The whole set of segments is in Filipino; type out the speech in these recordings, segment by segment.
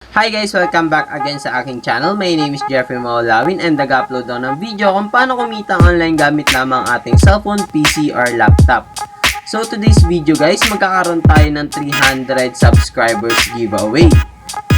Hi guys! Welcome back again sa aking channel. My name is Jeefrey and nag-upload ako ng video kung paano kumita online gamit lamang ating cellphone, PC, or laptop. So today's video guys, magkakaroon tayo ng 300 subscribers giveaway.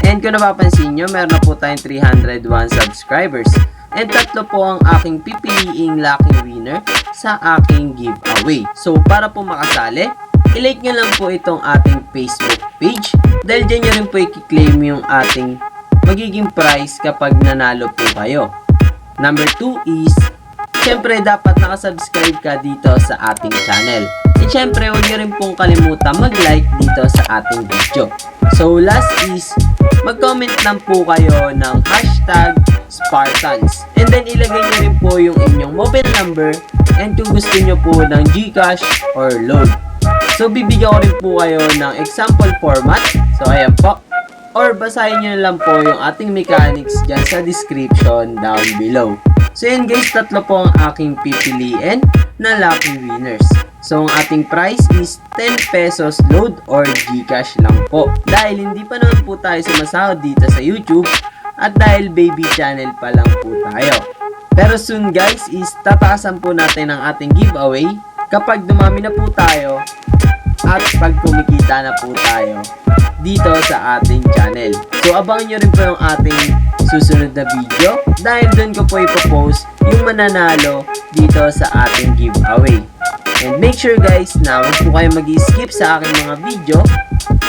And kung napapansin nyo, meron na po tayong 301 subscribers. And tatlo po ang aking pipiliing lucky winner sa aking giveaway. So para po makasali, i-like nyo lang po itong ating Facebook page dahil dyan nyo rin po i-claim yung ating magiging prize kapag nanalo po kayo. Number 2 is, syempre dapat nakasubscribe ka dito sa ating channel. And syempre huwag nyo rin pong kalimutan mag-like dito sa ating video. So last is, mag-comment lang po kayo ng hashtag Spartans. And then ilagay nyo rin po yung inyong mobile number and kung gusto nyo po ng GCash or load. So, bibigyan ko rin po kayo ng example format. So, ayan po. Or, basahin nyo lang po yung ating mechanics dyan sa description down below. So, yun guys, tatlo po ang aking pipiliin na lucky winners. So, ang ating price is 10 pesos load or GCash lang po. Dahil hindi pa naman po tayo sumasahod dito sa YouTube at dahil baby channel pa lang po tayo. Pero soon guys, is tataasan po natin ang ating giveaway kapag dumami na po tayo at pag kumikita na po tayo dito sa ating channel. So abangan nyo rin po yung ating susunod na video dahil doon ko po ipopost yung mananalo dito sa ating giveaway. And make sure guys na huwag po kayo mag-skip sa aking mga video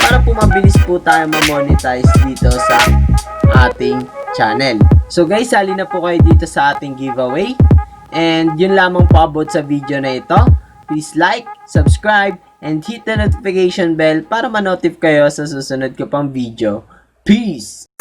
para po mabilis po tayo ma-monetize dito sa ating channel. So guys, sali na po kayo dito sa ating giveaway. And yun lamang po about sa video na ito. Please like, subscribe, and hit the notification bell para ma-notify kayo sa susunod ko pang video. Peace!